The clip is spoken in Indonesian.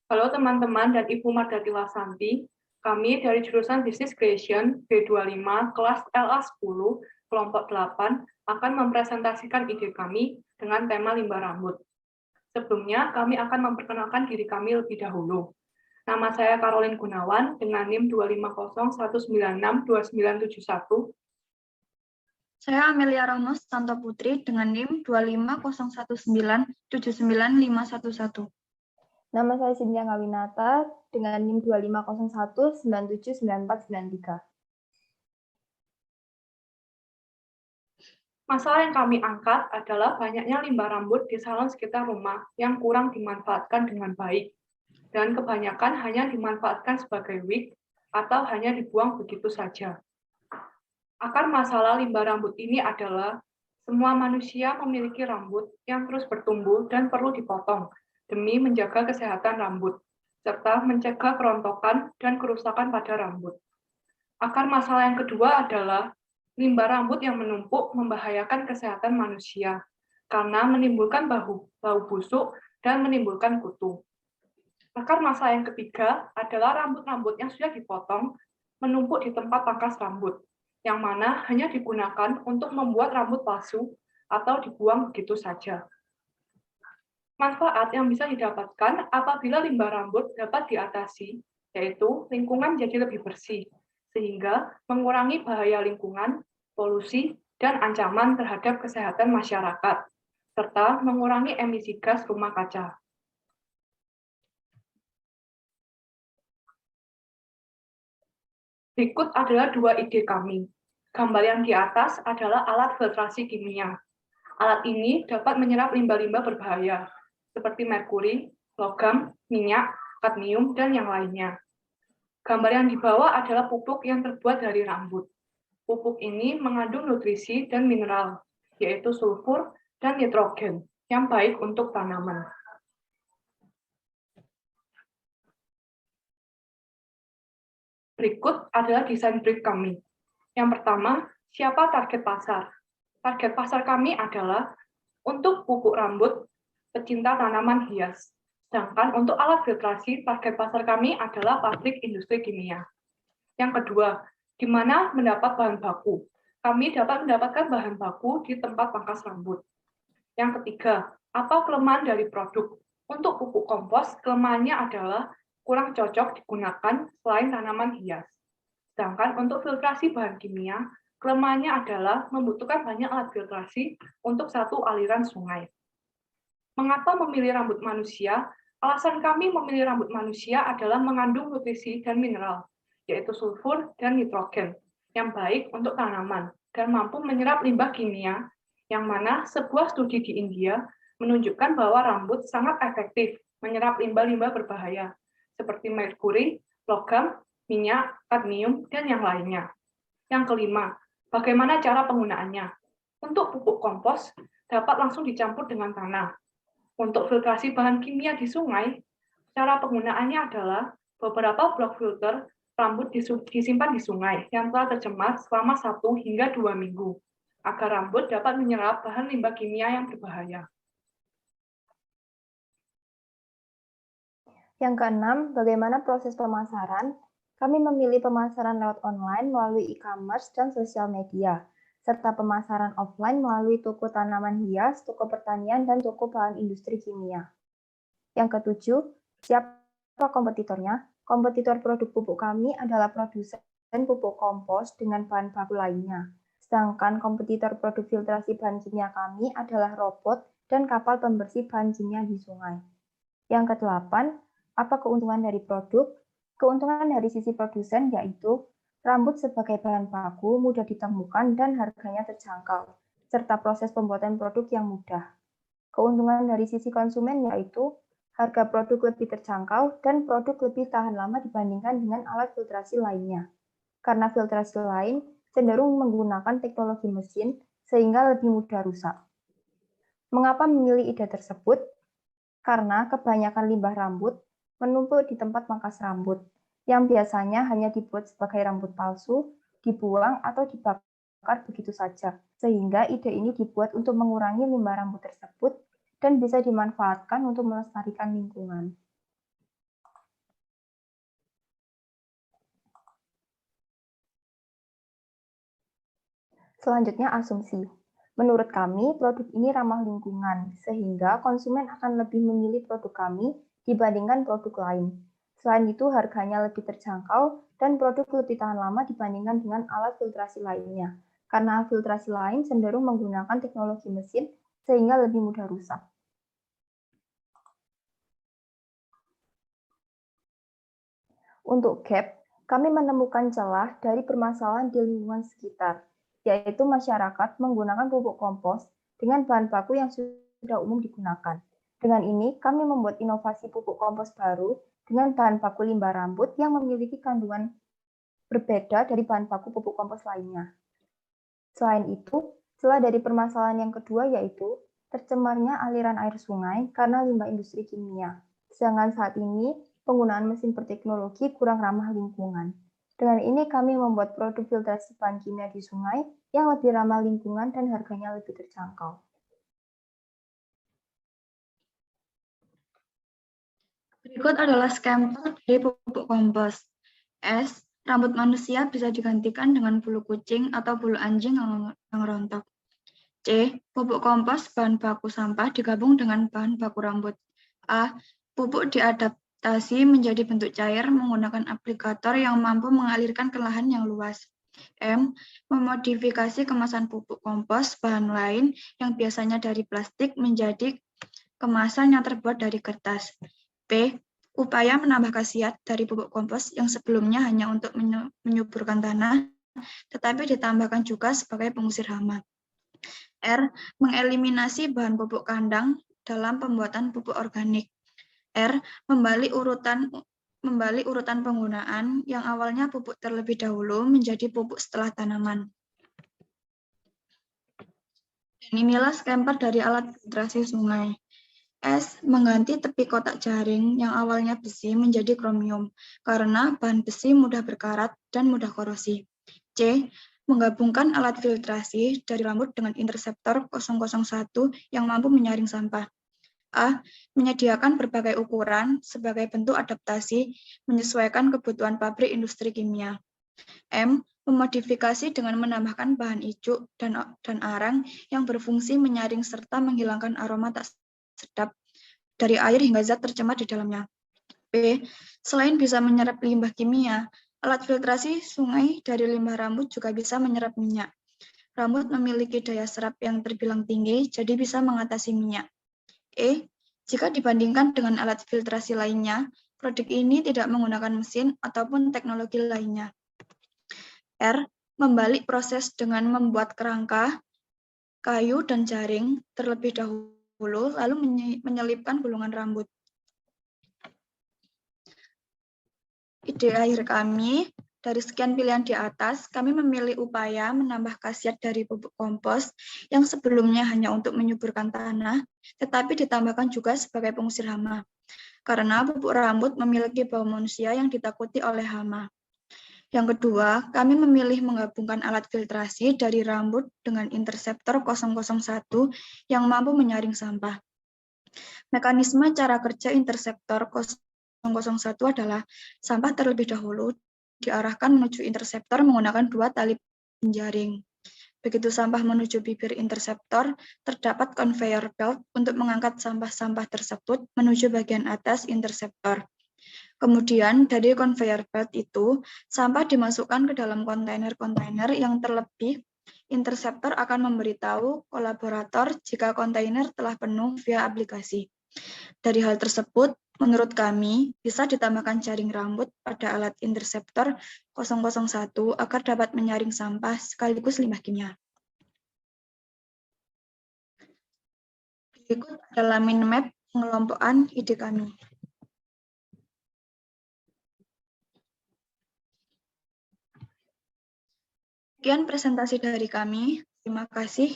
Halo teman-teman dan Ibu Mardhati Lasanti, kami dari jurusan Business Creation B25 kelas LA10 kelompok 8 akan mempresentasikan ide kami dengan tema limbah rambut. Sebelumnya, kami akan memperkenalkan diri kami lebih dahulu. Nama saya Caroline Gunawan dengan NIM 250196291. Saya Amelia Ramos Santo Putri dengan NIM 25019795111. Nama saya Cynthia Ngawinata dengan NIM 2501979493. Masalah yang kami angkat adalah banyaknya limbah rambut di salon sekitar rumah yang kurang dimanfaatkan dengan baik, dan kebanyakan hanya dimanfaatkan sebagai wig atau hanya dibuang begitu saja. Akar masalah limbah rambut ini adalah semua manusia memiliki rambut yang terus bertumbuh dan perlu dipotong demi menjaga kesehatan rambut, serta mencegah kerontokan dan kerusakan pada rambut. Akar masalah yang kedua adalah limbah rambut yang menumpuk membahayakan kesehatan manusia karena menimbulkan bau busuk dan menimbulkan kutu. Akar masalah yang ketiga adalah rambut-rambut yang sudah dipotong menumpuk di tempat pangkas rambut, yang mana hanya digunakan untuk membuat rambut palsu atau dibuang begitu saja. Manfaat yang bisa didapatkan apabila limbah rambut dapat diatasi, yaitu lingkungan jadi lebih bersih, sehingga mengurangi bahaya lingkungan, polusi, dan ancaman terhadap kesehatan masyarakat, serta mengurangi emisi gas rumah kaca. Berikut adalah dua ide kami. Gambar yang di atas adalah alat filtrasi kimia. Alat ini dapat menyerap limbah-limbah berbahaya, seperti merkuri, logam, minyak, kadmium, dan yang lainnya. Gambar yang di bawah adalah pupuk yang terbuat dari rambut. Pupuk ini mengandung nutrisi dan mineral, yaitu sulfur dan nitrogen, yang baik untuk tanaman. Berikut adalah desain brief kami. Yang pertama, siapa target pasar? Target pasar kami adalah untuk pupuk rambut, pecinta tanaman hias. Sedangkan untuk alat filtrasi, target pasar kami adalah pabrik industri kimia. Yang kedua, di mana mendapat bahan baku? Kami dapat mendapatkan bahan baku di tempat pangkas rambut. Yang ketiga, apa kelemahan dari produk? Untuk pupuk kompos, kelemahannya adalah kurang cocok digunakan selain tanaman hias. Sedangkan untuk filtrasi bahan kimia, kelemahannya adalah membutuhkan banyak alat filtrasi untuk satu aliran sungai. Mengapa memilih rambut manusia? Alasan kami memilih rambut manusia adalah mengandung nutrisi dan mineral, yaitu sulfur dan nitrogen, yang baik untuk tanaman dan mampu menyerap limbah kimia, yang mana sebuah studi di India menunjukkan bahwa rambut sangat efektif menyerap limbah-limbah berbahaya, seperti merkuri, logam, minyak, kadmium, dan yang lainnya. Yang kelima, bagaimana cara penggunaannya? Untuk pupuk kompos, dapat langsung dicampur dengan tanah. Untuk filtrasi bahan kimia di sungai, cara penggunaannya adalah beberapa blok filter rambut disimpan di sungai yang telah tercemar selama 1 hingga 2 minggu, agar rambut dapat menyerap bahan limbah kimia yang berbahaya. Yang keenam, bagaimana proses pemasaran? Kami memilih pemasaran lewat online melalui e-commerce dan sosial media, serta pemasaran offline melalui toko tanaman hias, toko pertanian, dan toko bahan industri kimia. Yang ketujuh, siapa kompetitornya? Kompetitor produk pupuk kami adalah produsen pupuk kompos dengan bahan baku lainnya. Sedangkan kompetitor produk filtrasi bahan kimia kami adalah robot dan kapal pembersih bahan kimia di sungai. Yang kedelapan, apa keuntungan dari produk? Keuntungan dari sisi produsen yaitu rambut sebagai bahan baku mudah ditemukan dan harganya terjangkau, serta proses pembuatan produk yang mudah. Keuntungan dari sisi konsumen yaitu harga produk lebih terjangkau dan produk lebih tahan lama dibandingkan dengan alat filtrasi lainnya. Karena filtrasi lain cenderung menggunakan teknologi mesin sehingga lebih mudah rusak. Mengapa memilih ide tersebut? Karena kebanyakan limbah rambut menumpuk di tempat pangkas rambut, yang biasanya hanya dibuat sebagai rambut palsu, dibuang atau dibakar begitu saja. Sehingga ide ini dibuat untuk mengurangi limbah rambut tersebut dan bisa dimanfaatkan untuk melestarikan lingkungan. Selanjutnya, asumsi. Menurut kami, produk ini ramah lingkungan, sehingga konsumen akan lebih memilih produk kami dibandingkan produk lain. Selain itu, harganya lebih terjangkau dan produk lebih tahan lama dibandingkan dengan alat filtrasi lainnya. Karena filtrasi lain cenderung menggunakan teknologi mesin, sehingga lebih mudah rusak. Untuk gap, kami menemukan celah dari permasalahan di lingkungan sekitar, yaitu masyarakat menggunakan pupuk kompos dengan bahan baku yang sudah umum digunakan. Dengan ini, kami membuat inovasi pupuk kompos baru dengan bahan baku limbah rambut yang memiliki kandungan berbeda dari bahan baku pupuk kompos lainnya. Selain itu, celah dari permasalahan yang kedua yaitu tercemarnya aliran air sungai karena limbah industri kimia. Sedangkan saat ini, penggunaan mesin berteknologi kurang ramah lingkungan. Dengan ini kami membuat produk filtrasi bahan kimia di sungai yang lebih ramah lingkungan dan harganya lebih terjangkau. Berikut adalah skema dari pupuk kompos. S. Rambut manusia bisa digantikan dengan bulu kucing atau bulu anjing yang rontok. C. Pupuk kompos bahan baku sampah digabung dengan bahan baku rambut. A. Pupuk diadaptasi menjadi bentuk cair menggunakan aplikator yang mampu mengalirkan ke lahan yang luas. M. Memodifikasi kemasan pupuk kompos bahan lain yang biasanya dari plastik menjadi kemasan yang terbuat dari kertas. P. Upaya menambah khasiat dari pupuk kompos yang sebelumnya hanya untuk menyuburkan tanah, tetapi ditambahkan juga sebagai pengusir hama. R. Mengeliminasi bahan pupuk kandang dalam pembuatan pupuk organik. R. Membalik urutan penggunaan yang awalnya pupuk terlebih dahulu menjadi pupuk setelah tanaman. Dan inilah skema dari alat filtrasi sungai. S. Mengganti tepi kotak jaring yang awalnya besi menjadi kromium karena bahan besi mudah berkarat dan mudah korosi. C. Menggabungkan alat filtrasi dari rambut dengan interseptor 001 yang mampu menyaring sampah. A. Menyediakan berbagai ukuran sebagai bentuk adaptasi menyesuaikan kebutuhan pabrik industri kimia. M. Memodifikasi dengan menambahkan bahan ijuk dan arang yang berfungsi menyaring serta menghilangkan aroma tak sedap dari air hingga zat tercemar di dalamnya. B. Selain bisa menyerap limbah kimia, alat filtrasi sungai dari limbah rambut juga bisa menyerap minyak. Rambut memiliki daya serap yang terbilang tinggi, jadi bisa mengatasi minyak. E. Jika dibandingkan dengan alat filtrasi lainnya, produk ini tidak menggunakan mesin ataupun teknologi lainnya. R. Membalik proses dengan membuat kerangka, kayu, dan jaring terlebih dahulu, lalu menyelipkan gulungan rambut. Ide akhir kami, dari sekian pilihan di atas, kami memilih upaya menambah khasiat dari pupuk kompos yang sebelumnya hanya untuk menyuburkan tanah, tetapi ditambahkan juga sebagai pengusir hama. Karena pupuk rambut memiliki bau manusia yang ditakuti oleh hama. Yang kedua, kami memilih menggabungkan alat filtrasi dari rambut dengan interseptor 001 yang mampu menyaring sampah. Mekanisme cara kerja interseptor 001 adalah sampah terlebih dahulu diarahkan menuju interseptor menggunakan 2 tali penjaring. Begitu sampah menuju bibir interseptor, terdapat conveyor belt untuk mengangkat sampah-sampah tersebut menuju bagian atas interseptor. Kemudian dari conveyor belt itu, sampah dimasukkan ke dalam kontainer-kontainer yang terlebih, interseptor akan memberitahu kolaborator jika kontainer telah penuh via aplikasi. Dari hal tersebut, menurut kami, bisa ditambahkan jaring rambut pada alat interseptor 001 agar dapat menyaring sampah sekaligus limbah kimia. Berikut adalah mind map pengelompokan ide kami. Sekian presentasi dari kami. Terima kasih.